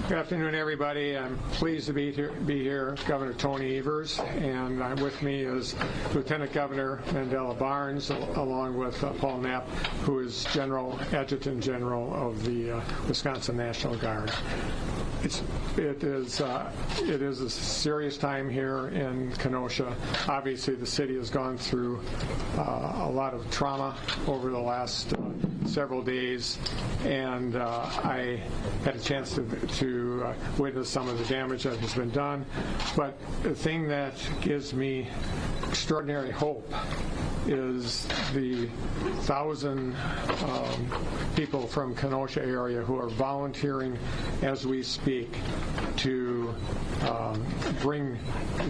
Good afternoon, everybody. I'm pleased to be here, Governor Tony Evers, and with me is Lieutenant Governor Mandela Barnes, along with Paul Knapp, who is Adjutant General of the Wisconsin National Guard. It is a serious time here in Kenosha. Obviously, the city has gone through a lot of trauma over the last several days, and I had a chance to witness some of the damage that has been done. But the thing that gives me extraordinary hope is the 1,000 people from Kenosha area who are volunteering as we speak to bring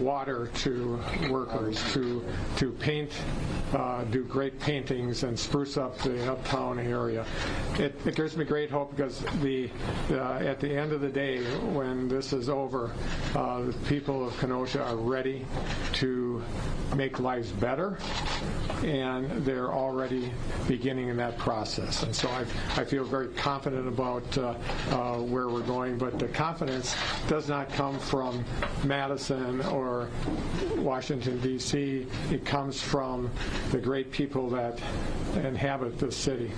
water to workers, to paint, do great paintings and spruce up the uptown area. It gives me great hope because at the end of the day, when this is over, the people of Kenosha are ready to make lives better, and they're already beginning in that process. And so I feel very confident about where we're going, but the confidence does not come from Madison or Washington, D.C. It comes from the great people that inhabit this city.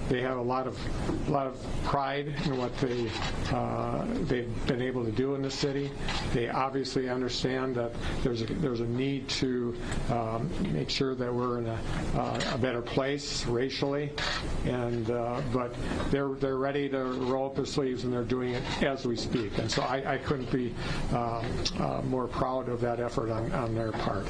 They have a lot of pride in what they've been able to do in the city. They obviously understand that there's a need to make sure that we're in a better place racially, and but they're ready to roll up their sleeves, and they're doing it as we speak. And so I couldn't be more proud of that effort on their part.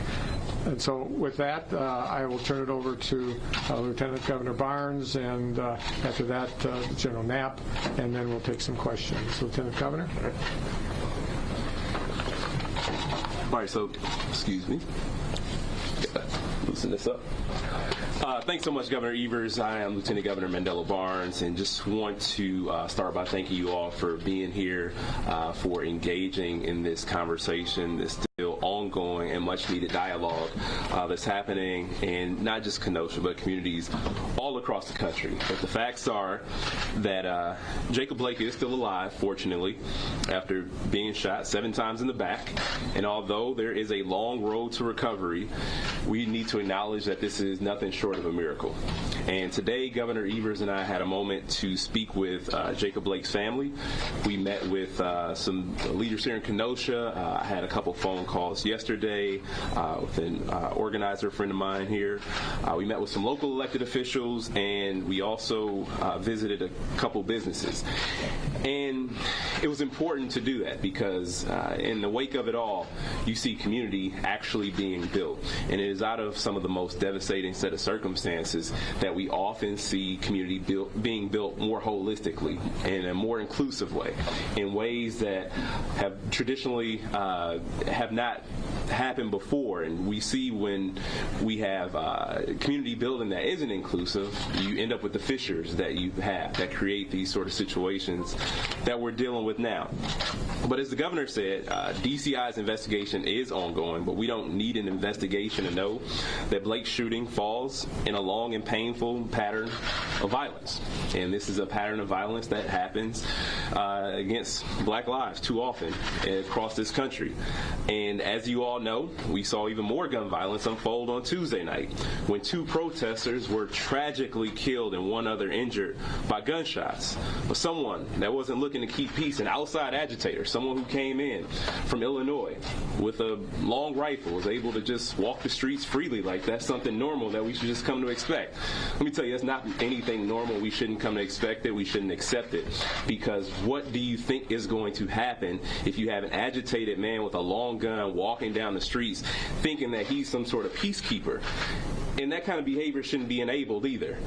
And so with that, I will turn it over to Lieutenant Governor Barnes, and after that, General Knapp, and then we'll take some questions. Lieutenant Governor. All right, so, excuse me. Loosen this up. Thanks so much, Governor Evers. I am Lieutenant Governor Mandela Barnes, and just want to start by thanking you all for being here, for engaging in this conversation, this still ongoing and much needed dialogue that's happening in not just Kenosha, but communities all across the country. But the facts are that Jacob Blake is still alive, fortunately, after being shot 7 times in the back. And although there is a long road to recovery, we need to acknowledge that this is nothing short of a miracle. And today, Governor Evers and I had a moment to speak with Jacob Blake's family. We met with some leaders here in Kenosha. I had a couple phone calls yesterday with an organizer friend of mine here. We met with some local elected officials, and we also visited a couple businesses. And it was important to do that because in the wake of it all, you see community actually being built. And it is out of some of the most devastating set of circumstances that we often see community being built more holistically, in a more inclusive way, in ways that have traditionally have not happened before. And we see when we have community building that isn't inclusive, you end up with the fissures that you have that create these sort of situations that we're dealing with now. But as the governor said, DCI's investigation is ongoing, but we don't need an investigation to know that Blake's shooting falls in a long and painful pattern of violence. And this is a pattern of violence that happens against black lives too often across this country. And as you all know, we saw even more gun violence unfold on Tuesday night when 2 protesters were tragically killed and 1 other injured by gunshots. But someone that wasn't looking to keep peace, an outside agitator, someone who came in from Illinois with a long rifle, was able to just walk the streets freely like that's something normal that we should just come to expect. Let me tell you, that's not anything normal. We shouldn't come to expect it. We shouldn't accept it. Because what do you think is going to happen if you have an agitated man with a long gun walking down the streets thinking that he's some sort of peacekeeper? And that kind of behavior shouldn't be enabled either.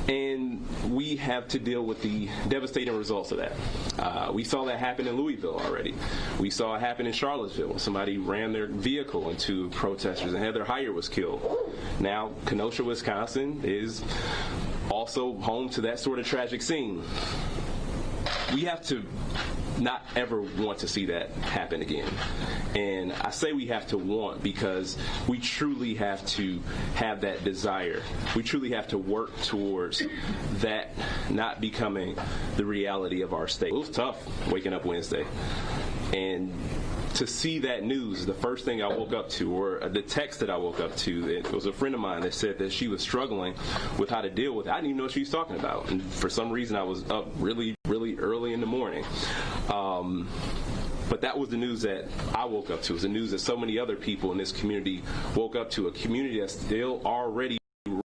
And we have to deal with the devastating results of that. We saw that happen in Louisville already. We saw it happen in Charlottesville. Somebody ran their vehicle into protesters and Heather Heyer was killed. Now, Kenosha, Wisconsin is also home to that sort of tragic scene. We have to not ever want to see that happen again. And I say we have to want because we truly have to have that desire. We truly have to work towards that not becoming the reality of our state. It was tough waking up Wednesday. And to see that news, the first thing I woke up to, or the text that I woke up to, it was a friend of mine that said that she was struggling with how to deal with it. I didn't even know what she was talking about. And for some reason, I was up really, really early in the morning. But that was the news that I woke up to. It was the news that so many other people in this community woke up to, a community that's still already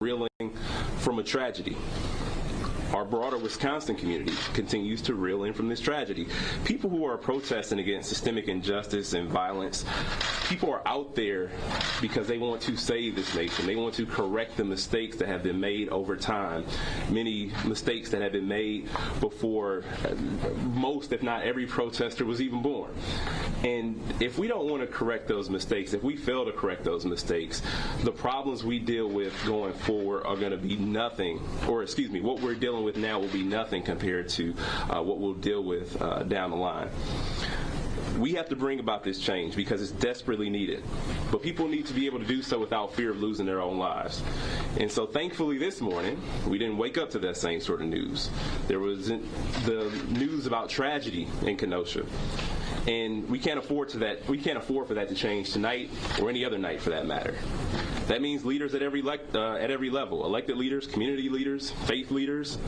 reeling from a tragedy. Our broader Wisconsin community continues to reel in from this tragedy. People who are protesting against systemic injustice and violence, people are out there because they want to save this nation. They want to correct the mistakes that have been made over time. Many mistakes that have been made before most, if not every, protester was even born. And if we don't want to correct those mistakes, if we fail to correct those mistakes, the problems we deal with going forward are going to be nothing, or excuse me, what we're dealing with now will be nothing compared to what we'll deal with down the line. We have to bring about this change because it's desperately needed. But people need to be able to do so without fear of losing their own lives. And so thankfully this morning, we didn't wake up to that same sort of news. There was the news about tragedy in Kenosha. And we can't afford for that to change tonight or any other night for that matter. That means leaders at every level, elected leaders, community leaders, faith leaders,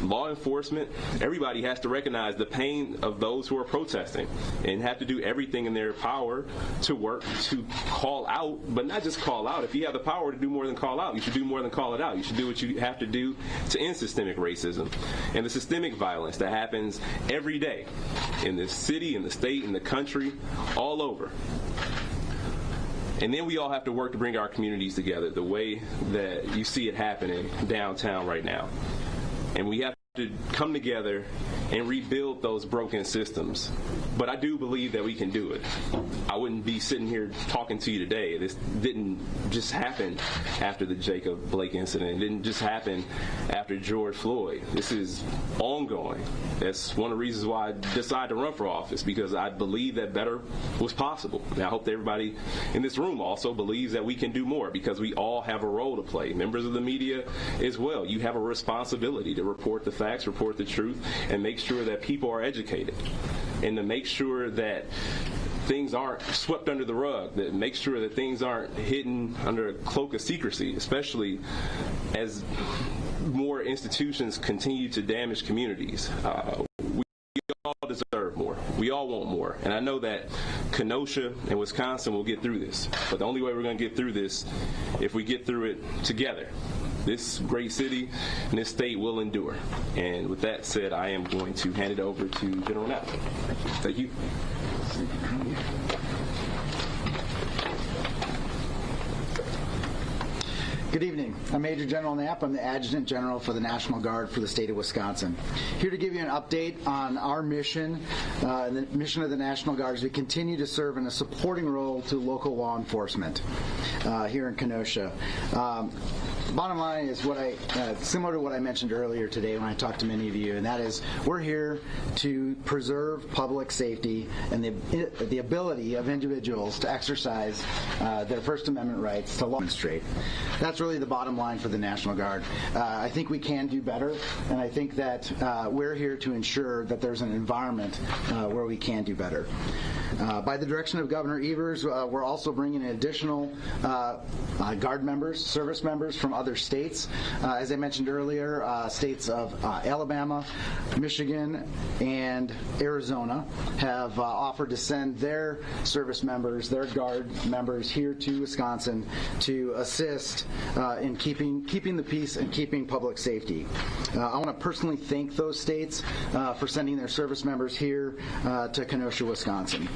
law enforcement, everybody has to recognize the pain of those who are protesting and have to do everything in their power to work to call out, but not just call out. If you have the power to do more than call out, you should do more than call it out. You should do what you have to do to end systemic racism and the systemic violence that happens every day in this city, in the state, in the country, all over. And then we all have to work to bring our communities together the way that you see it happening downtown right now. And we have to come together and rebuild those broken systems. But I do believe that we can do it. I wouldn't be sitting here talking to you today. This didn't just happen after the Jacob Blake incident. It didn't just happen after George Floyd. This is ongoing. That's one of the reasons why I decided to run for office, because I believe that better was possible. And I hope that everybody in this room also believes that we can do more, because we all have a role to play. Members of the media as well. You have a responsibility to report the facts, report the truth, and make sure that people are educated, and to make sure that things aren't swept under the rug, that make sure that things aren't hidden under a cloak of secrecy, especially as more institutions continue to damage communities. We all deserve more. We all want more. And I know that Kenosha and Wisconsin will get through this. But the only way we're going to get through this, if we get through it together. This great city and this state will endure. And with that said, I am going to hand it over to General Knapp. Thank you. Good evening. I'm Major General Knapp. I'm the Adjutant General for the National Guard for the state of Wisconsin. Here to give you an update on our mission, the mission of the National Guard, as we continue to serve in a supporting role to local law enforcement here in Kenosha. Bottom line is similar to what I mentioned earlier today when I talked to many of you, and that is we're here to preserve public safety and the ability of individuals to exercise their First Amendment rights to demonstrate. That's really the bottom line for the National Guard. I think we can do better, and I think that we're here to ensure that there's an environment where we can do better. By the direction of Governor Evers, we're also bringing in additional Guard members, service members from other states. As I mentioned earlier, states of Alabama, Michigan, and Arizona have offered to send their service members, their Guard members here to Wisconsin to assist in keeping the peace and keeping public safety. I want to personally thank those states for sending their service members here to Kenosha, Wisconsin.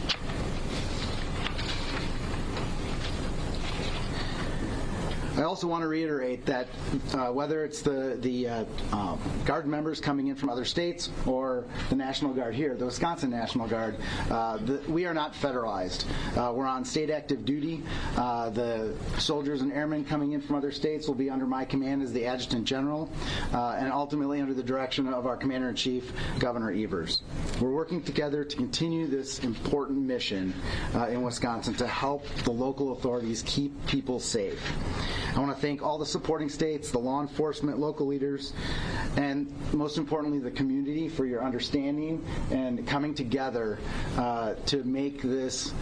I also want to reiterate that whether it's the Guard members coming in from other states or the National Guard here, the Wisconsin National Guard, we are not federalized. We're on state active duty. The soldiers and airmen coming in from other states will be under my command as the Adjutant General, and ultimately under the direction of our Commander-in-Chief, Governor Evers. We're working together to continue this important mission in Wisconsin to help the local authorities keep people safe. I want to thank all the supporting states, the law enforcement, local leaders, and most importantly, the community for your understanding and coming together to make this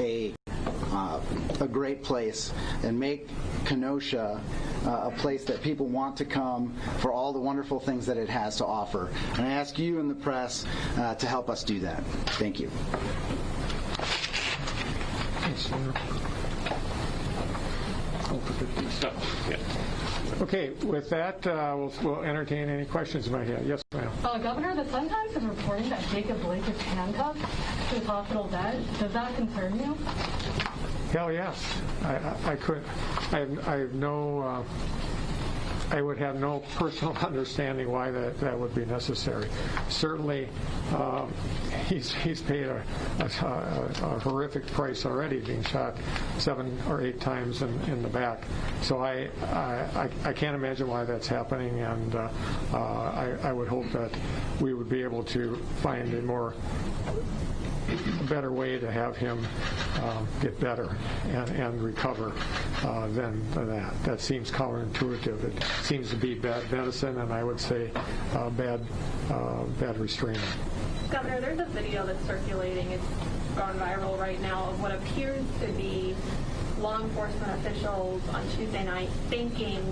a great place and make Kenosha a place that people want to come for all the wonderful things that it has to offer. And I ask you and the press to help us do that. Thank you. Okay, with that, we'll entertain any questions you might have. Yes, ma'am. Governor, the Sun-Times is reporting that Jacob Blake is handcuffed to his hospital bed. Does that concern you? Hell yes. I would have no personal understanding why that would be necessary. Certainly, he's paid a horrific price already, being shot 7 or 8 times in the back. So I can't imagine why that's happening, and I would hope that we would be able to find a better way to have him get better and recover than that. That seems counterintuitive. It seems to be bad medicine, and I would say bad restraining. Governor, there's a video that's circulating. It's gone viral right now of what appears to be law enforcement officials on Tuesday night thanking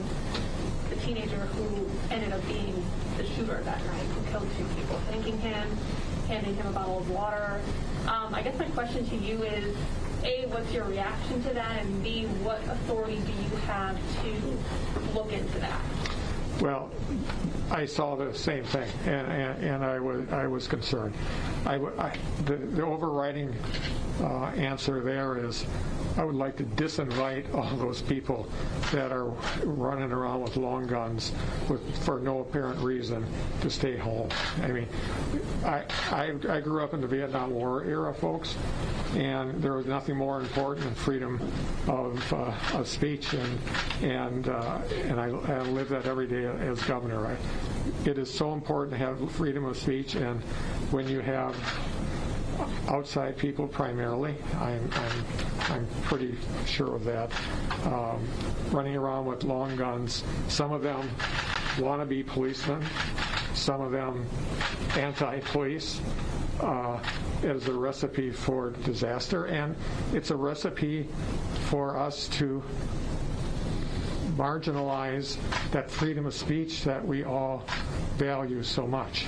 the teenager who ended up being the shooter that night, who killed 2 people, thanking him, handing him a bottle of water. I guess my question to you is, A, what's your reaction to that, and B, what authority do you have to look into that? Well, I saw the same thing, and I was concerned. The overriding answer there is I would like to disinvite all those people that are running around with long guns for no apparent reason to stay home. I mean, I grew up in the Vietnam War era, folks, and there was nothing more important than freedom of speech, and I live that every day as governor. It is so important to have freedom of speech, and when you have outside people primarily, I'm pretty sure of that, running around with long guns. Some of them want to be policemen, some of them anti-police. Is a recipe for disaster, and it's a recipe for us to marginalize that freedom of speech that we all value so much.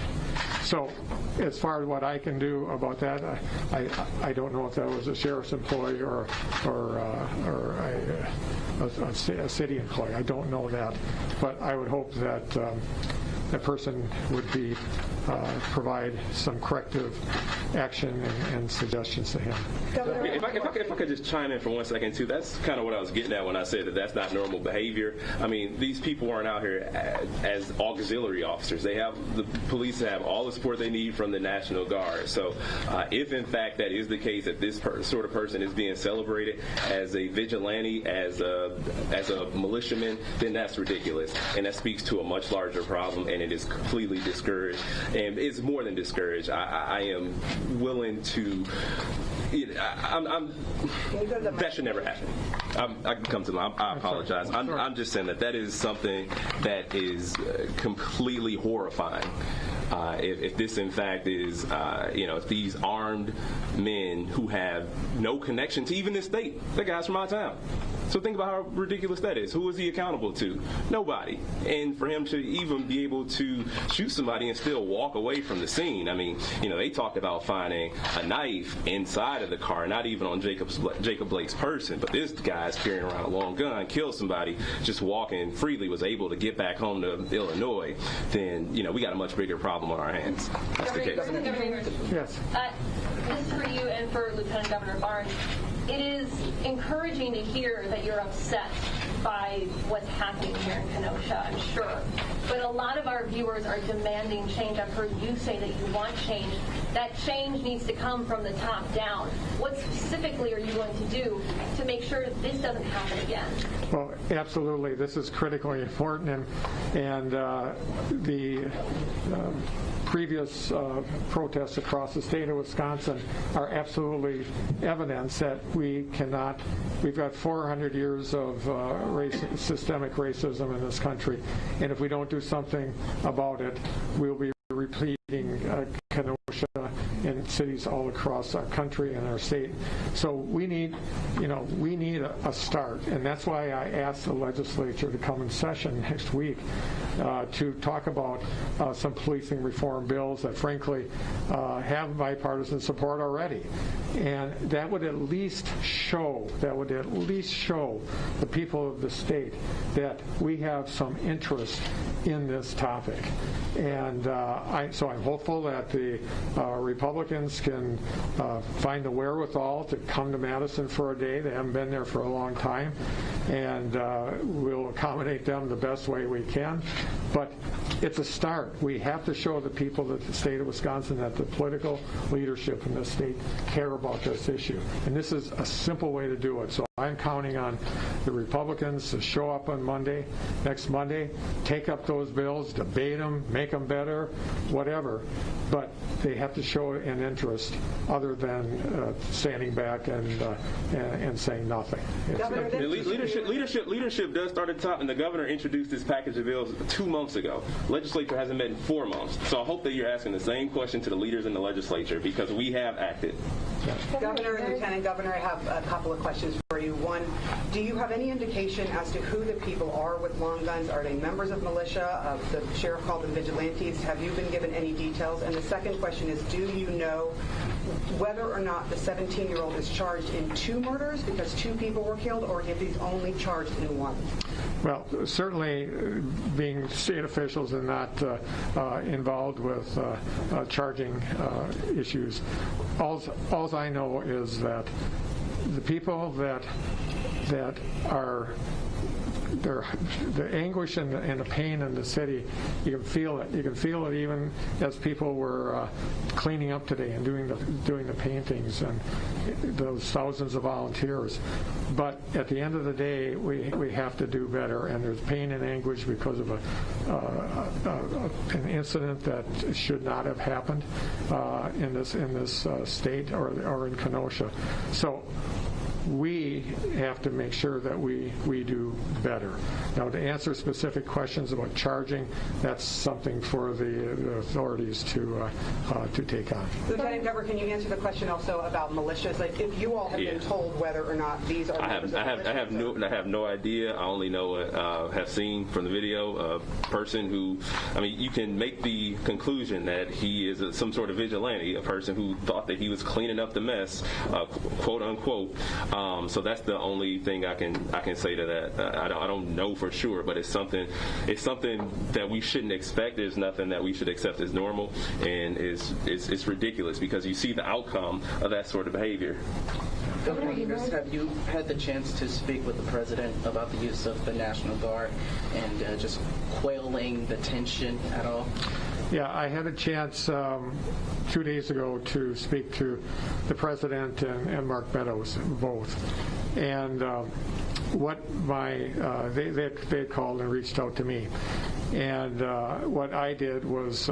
So as far as what I can do about that, I don't know if that was a sheriff's employee or a city employee. I don't know that, but I would hope that that person would provide some corrective action and suggestions to him. If I could just chime in for 1 second, too, that's kind of what I was getting at when I said that that's not normal behavior. I mean, these people aren't out here as auxiliary officers. The police have all the support they need from the National Guard. So if, in fact, that is the case, that this sort of person is being celebrated as a vigilante, as a militiaman, then that's ridiculous. And that speaks to a much larger problem, and it is completely discouraged. And it's more than discouraged. I am willing to. That should never happen. I can come to them. I apologize. I'm just saying that is something that is completely horrifying. If this, in fact, is, if these armed men who have no connection to even this state, the guys from our town. So think about how ridiculous that is. Who is he accountable to? Nobody. And for him to even be able to shoot somebody and still walk away from the scene, I mean, they talked about finding a knife inside of the car, not even on Jacob Blake's person, but this guy's carrying around a long gun, killed somebody, just walking freely, was able to get back home to Illinois, then, we got a much bigger problem on our hands. That's the case. Governor, Yes. this is for you and for Lieutenant Governor Barnes. it is encouraging to hear that you're upset by what's happening here in Kenosha, I'm sure. But a lot of our viewers are demanding change. I've heard you say that you want change. That change needs to come from the top down. What specifically are you going to do to make sure that this doesn't happen again? Well, absolutely. This is critically important, and the previous protests across the state of Wisconsin are absolutely evidence that we've got 400 years of systemic racism in this country, and if we don't do something about it, we'll be repeating Kenosha in cities all across our country and our state. So we need a start, and that's why I asked the legislature to come in session next week to talk about some policing reform bills that frankly have bipartisan support already, and that would at least show the people of the state that we have some interest in this topic. And so I'm hopeful that the Republicans can find the wherewithal to come to Madison for a day. They haven't been there for a long time, and we'll accommodate them the best way we can. But it's a start. We have to show the people of the state of Wisconsin that the political leadership in this state care about this issue. And this is a simple way to do it. So I'm counting on the Republicans to show up on next Monday, take up those bills, debate them, make them better, whatever. But they have to show an interest other than standing back and saying nothing. Leadership does start at the top, and the governor introduced this package of bills 2 months ago. Legislature hasn't met in 4 months. So I hope that you're asking the same question to the leaders in the legislature, because we have acted. Governor and Lieutenant Governor, I have a couple of questions for you. One, do you have any indication as to who the people are with long guns? Are they members of militia? The sheriff called them vigilantes. Have you been given any details? And the second question is, do you know whether or not the 17-year-old is charged in 2 murders because 2 people were killed, or if he's only charged in 1? Well, certainly being state officials and not involved with charging issues, all I know is that the people that are the anguish and the pain in the city, you can feel it. You can feel it even as people were cleaning up today and doing the paintings, and those thousands of volunteers. But at the end of the day, we have to do better, and there's pain and anguish because of an incident that should not have happened in this state or in Kenosha. So we have to make sure that we do better. Now, to answer specific questions about charging, that's something for the authorities to take on. Lieutenant Governor, can you answer the question also about militias? Like, if you all have been told whether or not these are members of militias? I have no idea. I only know have seen from the video a person who, I mean, you can make the conclusion that he is some sort of vigilante, a person who thought that he was cleaning up the mess, quote unquote. So that's the only thing I can say to that. I don't know for sure, but it's something that we shouldn't expect. There's nothing that we should accept as normal, and it's ridiculous because you see the outcome of that sort of behavior. Governor Evers, have you had the chance to speak with the president about the use of the National Guard and just quelling the tension at all? Yeah, I had a chance 2 days ago to speak to the president and Mark Meadows, both. And they called and reached out to me. And what I did was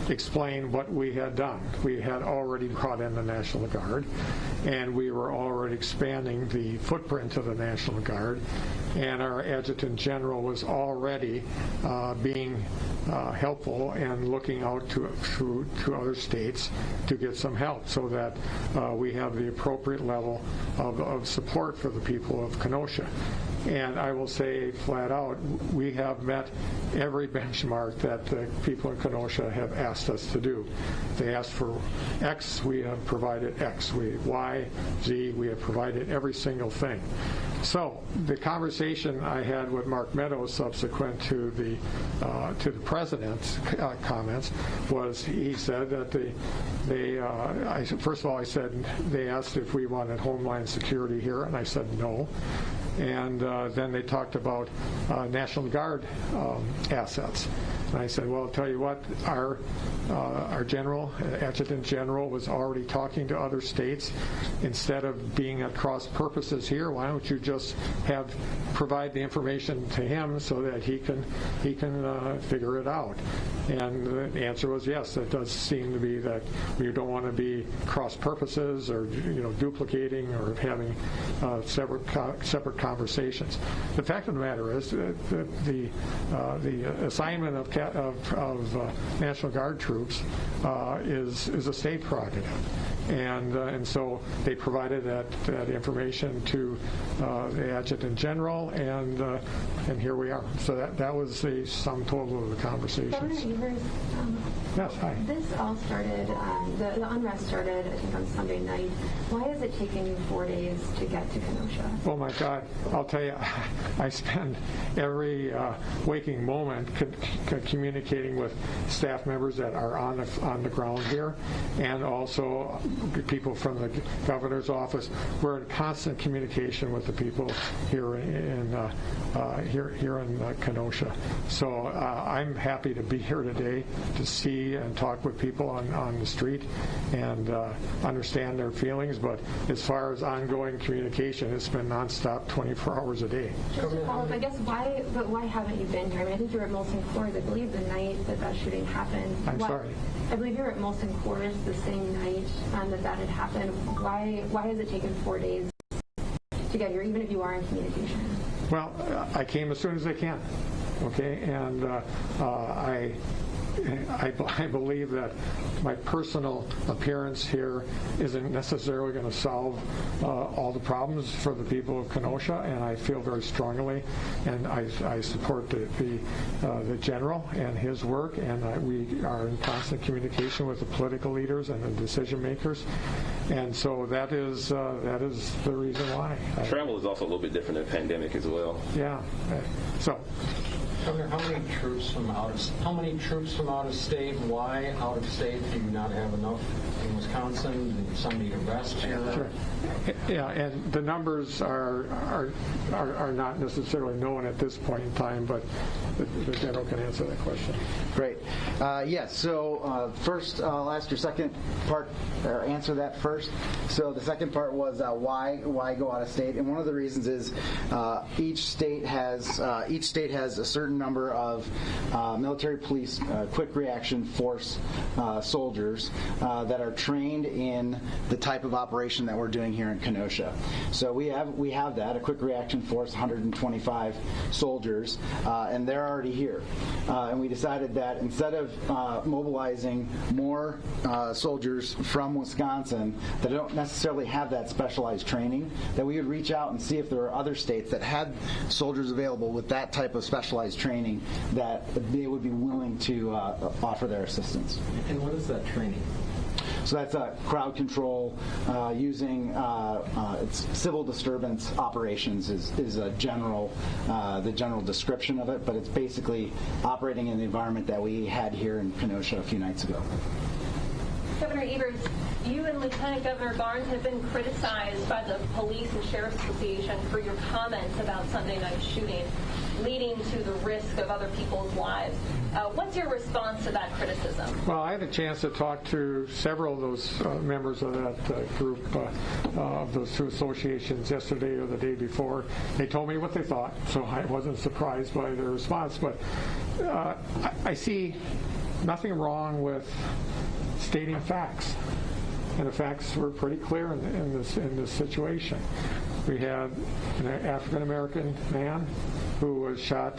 explain what we had done. We had already brought in the National Guard, and we were already expanding the footprint of the National Guard, and our Adjutant General was already being helpful and looking out to other states to get some help so that we have the appropriate level of support for the people of Kenosha. And I will say flat out, we have met every benchmark that the people in Kenosha have asked us to do. They asked for X, we have provided X. Y, Z, we have provided every single thing. So the conversation I had with Mark Meadows subsequent to the president's comments was, he said that first of all, I said they asked if we wanted Homeland Security here, and I said no. And then they talked about National Guard assets. And I said, well, I'll tell you what, our general, adjutant general, was already talking to other states. Instead of being at cross purposes here, why don't you just provide the information to him so that he can figure it out? And the answer was yes. It does seem to be that we don't want to be cross purposes or duplicating or having separate conversations. The fact of the matter is that the assignment of National Guard troops is a state prerogative, and so they provided that information to the adjutant general, and here we are. So that was the sum total of the conversations. Governor Evers, yes, hi. This all started, the unrest started, I think, on Sunday night. Why has it taken you 4 days to get to Kenosha? Oh my God, I'll tell you, I spend every waking moment communicating with staff members that are on the ground here, and also people from the governor's office. We're in constant communication with the people here in Kenosha. So I'm happy to be here today to see and talk with people on the street and understand their feelings. But as far as ongoing communication, it's been nonstop, 24 hours a day. Just to follow up, I guess why haven't you been here? I mean, I think you were at Molson Coors, I believe, the night that shooting happened. I'm sorry. I believe you were at Molson Coors the same night that had happened. Why has it taken 4 days to get here, even if you are in communication? Well, I came as soon as I can, okay? And I believe that my personal appearance here isn't necessarily going to solve all the problems for the people of Kenosha, and I feel very strongly, and I support the general and his work, and we are in constant communication with the political leaders and the decision makers, and so that is the reason why. Travel is also a little bit different than pandemic as well. Yeah. So. Governor, how many troops from out of state? Why out of state? Do you not have enough in Wisconsin? Did some need to rest here? Sure. Yeah, and the numbers are not necessarily known at this point in time, but the general can answer that question. Great. Yes. So first, I'll ask your second part, or answer that first. So the second part was why go out of state, and one of the reasons is each state has a certain number of military police quick reaction force soldiers that are trained in the type of operation that we're doing here in Kenosha. So we have that, a quick reaction force, 125 soldiers, and they're already here. And we decided that instead of mobilizing more soldiers from Wisconsin that don't necessarily have that specialized training, that we would reach out and see if there are other states that had soldiers available with that type of specialized training that they would be willing to offer their assistance. And what is that training? So that's crowd control using it's civil disturbance operations is a general the general description of it, but it's basically operating in the environment that we had here in Kenosha a few nights ago. Governor Evers, you and Lieutenant Governor Barnes have been criticized by the Police and Sheriff's Association for your comments about Sunday night shooting, leading to the risk of other people's lives. What's your response to that criticism? Well, I had a chance to talk to several of those members of that group of those two associations yesterday or the day before. They told me what they thought, so I wasn't surprised by their response. But I see nothing wrong with stating facts, and the facts were pretty clear in this situation. We had an African-American man who was shot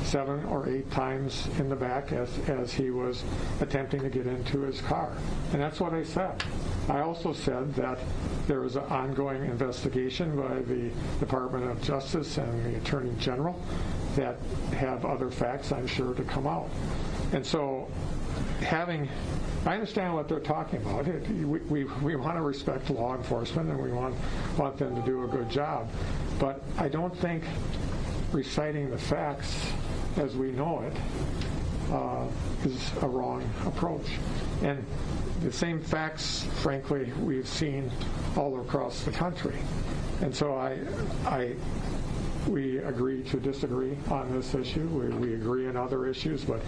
7 or 8 times in the back as he was attempting to get into his car. And that's what I said. I also said that there was an ongoing investigation by the Department of Justice and the Attorney General that have other facts, I'm sure, to come out. And so I understand what they're talking about. We want to respect law enforcement and we want them to do a good job. But I don't think reciting the facts as we know it is a wrong approach. And the same facts, frankly, we've seen all across the country. And so we agree to disagree on this issue. We agree on other issues, but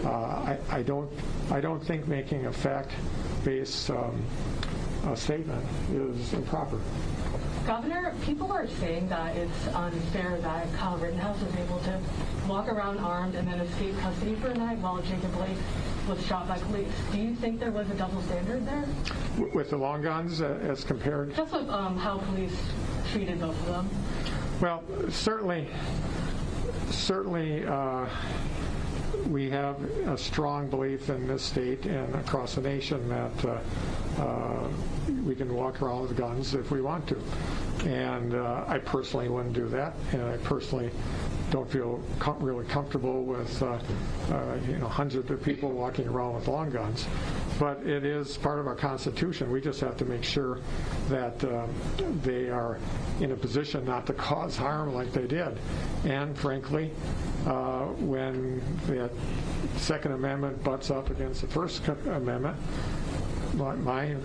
I don't think making a fact-based statement is improper. Governor, people are saying that it's unfair that Kyle Rittenhouse was able to walk around armed and then escape custody for a night while Jacob Blake was shot by police. Do you think there was a double standard there? With the long guns as compared? Just with how police treated both of them. Well, certainly we have a strong belief in this state and across the nation that we can walk around with guns if we want to. And I personally wouldn't do that, and I personally don't feel really comfortable with hundreds of people walking around with long guns. But it is part of our Constitution. We just have to make sure that they are in a position not to cause harm like they did. And frankly, when the Second Amendment butts up against the First Amendment, my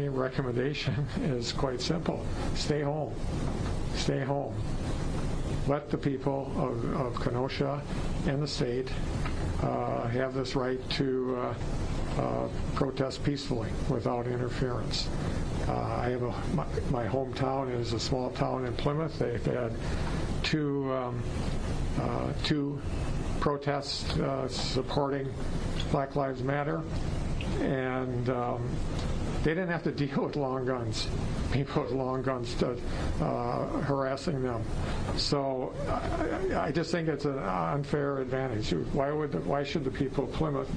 recommendation is quite simple. Stay home. Stay home. Let the people of Kenosha and the state have this right to protest peacefully without interference. My hometown is a small town in Plymouth. They've had two protests supporting Black Lives Matter, and they didn't have to deal with long guns, people with long guns harassing them. So I just think it's an unfair advantage. Why should the people of Plymouth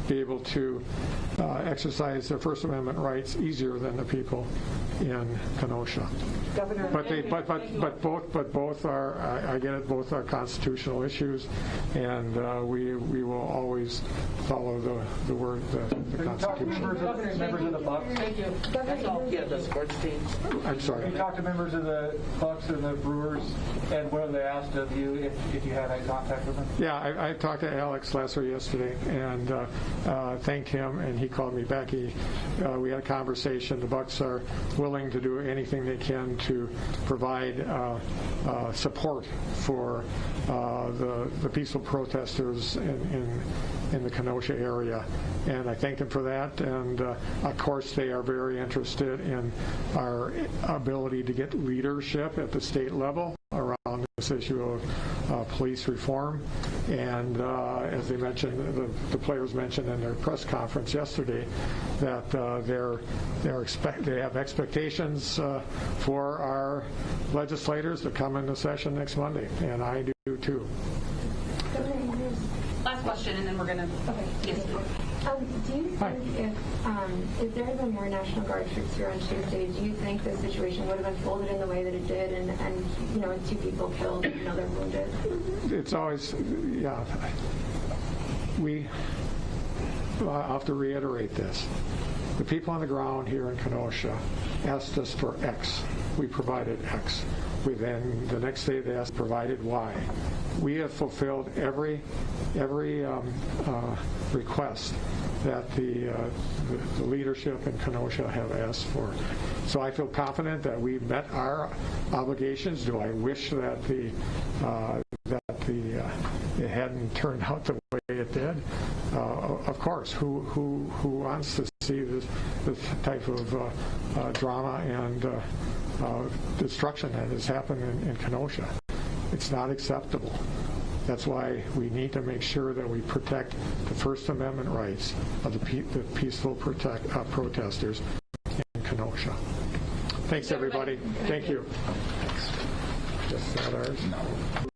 be able to exercise their First Amendment rights easier than the people in Kenosha? Governor, But both are, I get it, both are constitutional issues, and we will always follow the word, the Constitution. Members of the Bucks. Thank you. Yeah, the sports teams. I'm sorry. We talked to members of the Bucks and the Brewers, and what have they asked of you if you had any contact with them? Yeah, I talked to Alex Lasser yesterday and thanked him, and he called me back. We had a conversation. The Bucks are willing to do anything they can to provide support for the peaceful protesters in the Kenosha area, and I thank them for that. And of course, they are very interested in our ability to get leadership at the state level around this issue of police reform. And as they mentioned, the players mentioned in their press conference yesterday that they have expectations for our legislators to come into session next Monday, and I do too. Last question, and then we're going to... Okay. Yes. Do you think if there had been more National Guard troops here on Tuesday, do you think the situation would have unfolded in the way that it did, and 2 people killed and another wounded? It's always, yeah. I'll have to reiterate this. The people on the ground here in Kenosha asked us for X. We provided X. Then the next day they asked, provided Y. We have fulfilled every request that the leadership in Kenosha have asked for. So I feel confident that we've met our obligations. Do I wish that it hadn't turned out the way it did? Of course. Who wants to see this type of drama and destruction that has happened in Kenosha? It's not acceptable. That's why we need to make sure that we protect the First Amendment rights of the peaceful protesters in Kenosha. Thanks, everybody. Thank you. Just not ours.